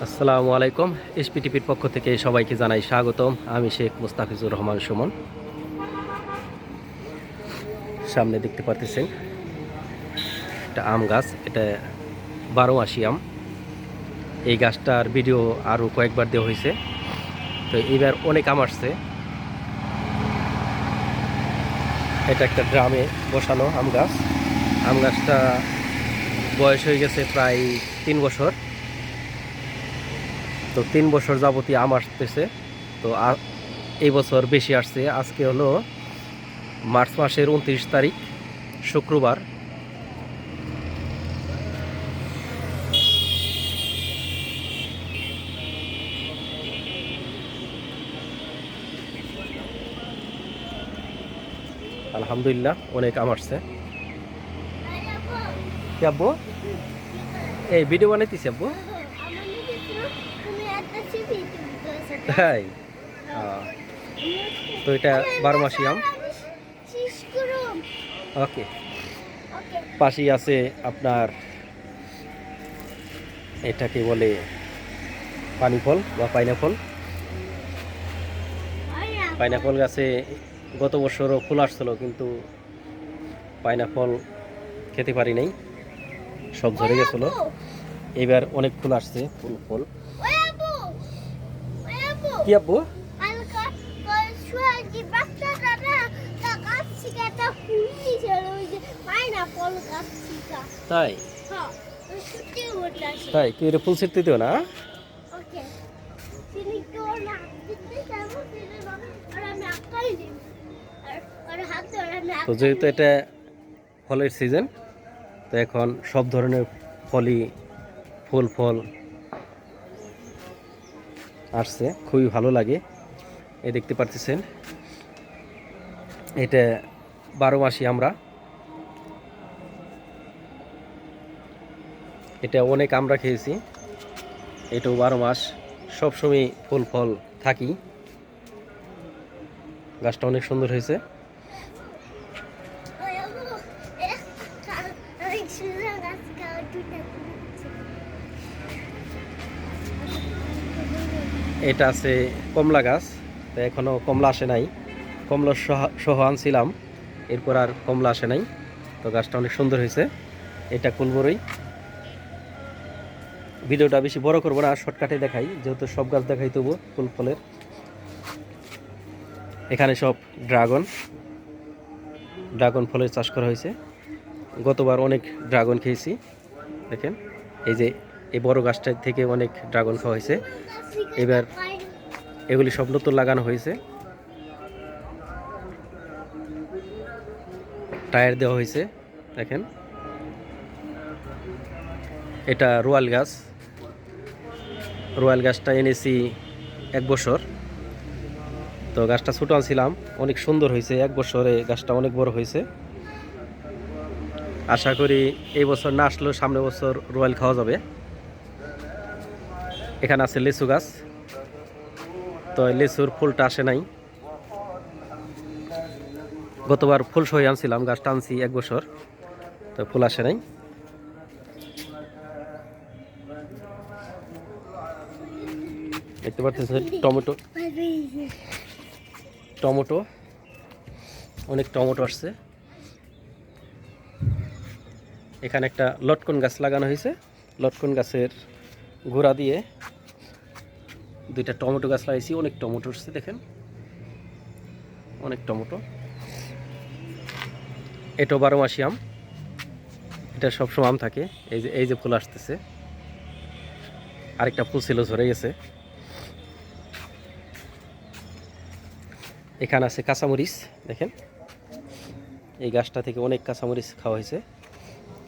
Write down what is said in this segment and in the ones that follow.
আসসালামু আলাইকুম। এসপিটিপির পক্ষ থেকে সবাইকে জানাই স্বাগতম। আমি শেখ মুস্তাফিজুর রহমান সুমন। সামনে দেখতে পাচ্ছেন একটা আম গাছ, এটা 12 মাসি আম। এই গাছটার ভিডিও আরও কয়েকবার দেওয়া হয়েছে, তো এবার অনেক আম আসছে। এটা একটা ড্রামে বসানো আম গাছ। আম গাছটা বয়স হয়ে গেছে প্রায় 3 বছর। তো 3 বছর যাবতীয় আম আসতেছে। তো এই বছর বেশি আসছে। আজকে হলো মার্চ মাসের 29 তারিখ, শুক্রবার। আলহামদুলিল্লাহ অনেক আম আসছে। কি আব্বু, এই ভিডিও বানাইতেছি আব্বু। তাই তো এটা 12 মাসি আম। ওকে, পাশেই আছে আপনার এটাকে বলে পানি ফল বা পাইনাপল। পাইনাপল গাছে গত বছরও ফুল আসছিল, কিন্তু পাইনাপল খেতে পারি নাই, সব ঝরে গেছিল। এবার অনেক ফুল আসছে, ফুল ফল। কি আব্বু? তাই তাই কি এটা ফুল ছিটতে দিও না? তো যেহেতু এটা ফলের সিজন, তো এখন সব ধরনের ফলই ফল আসছে, খুবই ভালো লাগে। এই দেখতে পারতেছেন এটা 12 মাসি আমরা। এটা অনেক আমরা খেয়েছি। এটাও 12 মাস, সবসময় ফল থাকি। গাছটা অনেক সুন্দর হয়েছে। এটা আছে কমলা গাছ, তো এখনো কমলা আসে নাই। কমলা সহ আনছিলাম, এরপর আর কমলা আসে নাই। তো গাছটা অনেক সুন্দর হয়েছে। এটা কুলবরই। ভিডিওটা বেশি বড় করবো না, শর্টকাটে দেখাই, যেহেতু সব গাছ দেখাই তবু ফুল ফলের। এখানে সব ড্রাগন ফলের চাষ করা হয়েছে। গতবার অনেক ড্রাগন খেয়েছি, দেখেন। এই যে এই বড় গাছটা থেকে অনেক ড্রাগন খাওয়া হয়েছে। এবার এগুলি সব নতুন লাগানো হয়েছে, টায়ার দেওয়া হয়েছে, দেখেন। এটা রয়্যাল গাছটা এনেছি 1 বছর। তো গাছটা ছোটো আনছিলাম, অনেক সুন্দর হয়েছে। 1 বছরে গাছটা অনেক বড় হয়েছে। আশা করি এই বছর না আসলেও সামনের বছর রয়্যাল খাওয়া যাবে। এখানে আছে লিচু গাছ, তো লিচুর ফুলটা আসে নাই। গতবার ফুল সহ আনছিলাম, গাছটা আনছি 1 বছর, তো ফুল আসে নাই। দেখতে পাচ্ছেন টমেটো অনেক টমেটো আসছে। এখানে একটা লটকন গাছ লাগানো হয়েছে। লটকন গাছের গোড়া দিয়ে 2টা টমেটো গাছ লাগাইছি, অনেক টমেটো আসছে, দেখেন, অনেক টমেটো। এটা 12 মাসি আম, এটা সবসময় আম থাকে। এই যে ফুল আসতেছে, আরেকটা ফুল ছিল ঝরে গেছে। এখানে আছে কাঁচামরিচ, দেখেন। এই গাছটা থেকে অনেক কাঁচামরিচ খাওয়া হয়েছে।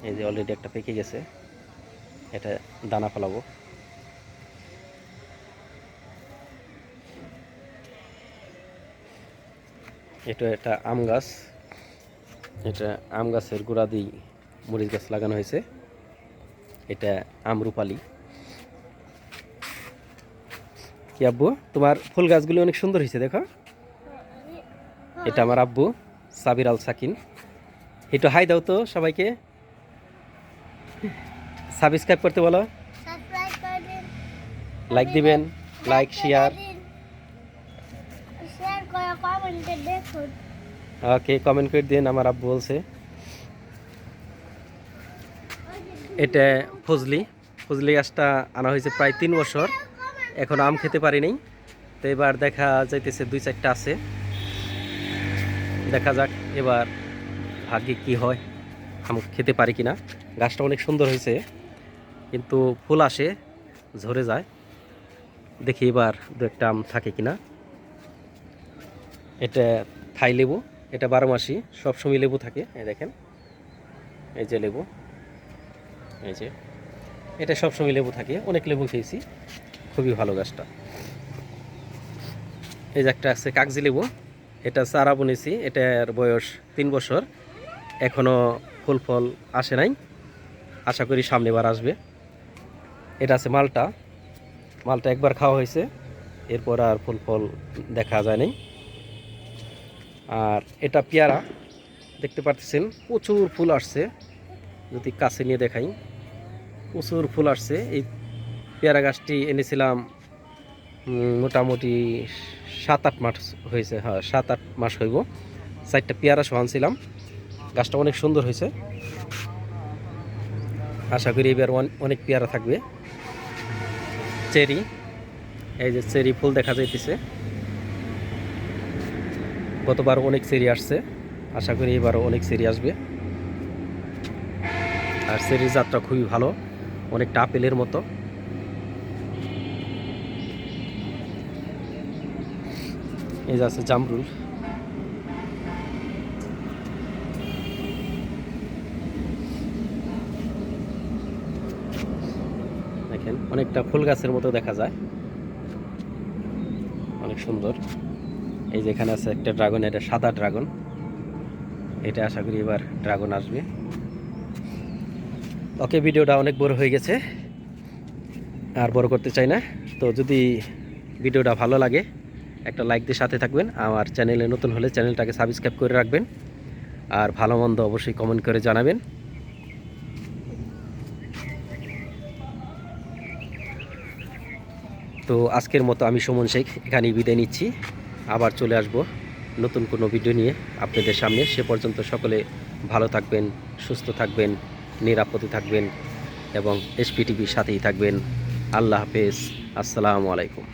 এই যে অলরেডি একটা পেকে গেছে, এটা দানা ফেলাবো। এটা একটা আম গাছ, এটা আম গাছের গোড়া দিয়ে মরিচ গাছ লাগানো হয়েছে। এটা আমরুপালি। কি আব্বু, তোমার ফুল গাছগুলি অনেক সুন্দর হয়েছে, দেখো। এটা আমার আব্বু সাবির আল সাকিন। একটু হাই দাও তো সবাইকে, সাবস্ক্রাইব করতে বলো। লাইক দিবেন, লাইক শেয়ার। শেয়ার করে কমেন্টে দেখুন। ওকে, কমেন্ট করে দিন, আমার আব্বু বলছে। এটা ফজলি, ফজলি গাছটা আনা হয়েছে প্রায় 3 বছর, এখন আম খেতে পারি নাই। তো এবার দেখা যাইতেছে 2-4টা আছে, দেখা যাক এবার ভাগ্যে কি হয়, আম খেতে পারি কিনা। গাছটা অনেক সুন্দর হয়েছে, কিন্তু ফুল আসে ঝরে যায়, দেখি এবার 2-1টা আম থাকে কিনা। এটা থাই লেবু, এটা 12 মাসি সবসময় লেবু থাকে। এই দেখেন, এই যে লেবু, এই যে এটা সবসময় লেবু থাকে, অনেক লেবু খেয়েছি, খুবই ভালো গাছটা। এই যে একটা আছে কাগজি লেবু, এটা চারা বুনেছি, এটার বয়স 3 বছর, এখনও ফুল ফল আসে নাই, আশা করি সামনেবার আসবে। এটা আছে মালটা, মালটা একবার খাওয়া হয়েছে, এরপর আর ফুল ফল দেখা যায় নাই। আর এটা পেয়ারা, দেখতে পাচ্ছেন প্রচুর ফুল আসছে, যদি কাছে নিয়ে দেখাই, প্রচুর ফুল আসছে। এই পেয়ারা গাছটি এনেছিলাম মোটামুটি 7-8 মাস হয়েছে, হ্যাঁ 7-8 মাস হইব। 4টা পেয়ারা সহ আনছিলাম, গাছটা অনেক সুন্দর হয়েছে, আশা করি এবার অনেক পেয়ারা থাকবে। চেরি, এই যে চেরি ফুল দেখা যাইতেছে, গতবার অনেক চেরি আসছে, আশা করি এবারও অনেক চেরি আসবে। আর চেরির জাতটা খুবই ভালো, অনেকটা আপেলের মতো। এই যে আছে জামরুল, দেখেন অনেকটা ফুল গাছের মতো দেখা যায়, অনেক সুন্দর। এই যে এখানে আছে একটা ড্রাগন, এটা সাদা ড্রাগন, এটা আশা করি এবার ড্রাগন আসবে। ওকে, ভিডিওটা অনেক বড় হয়ে গেছে, আর বড় করতে চাই না। তো যদি ভিডিওটা ভালো লাগে একটা লাইক দিয়ে সাথে থাকবেন, আমার চ্যানেলে নতুন হলে চ্যানেলটাকে সাবস্ক্রাইব করে রাখবেন, আর ভালো মন্দ অবশ্যই কমেন্ট করে জানাবেন। তো আজকের মতো আমি সুমন শেখ এখানেই বিদায় নিচ্ছি, আবার চলে আসব নতুন কোনো ভিডিও নিয়ে আপনাদের সামনে। সে পর্যন্ত সকলে ভালো থাকবেন, সুস্থ থাকবেন, নিরাপদে থাকবেন এবং এসপি টিভির সাথেই থাকবেন। আল্লাহ হাফেজ, আসসালামু আলাইকুম।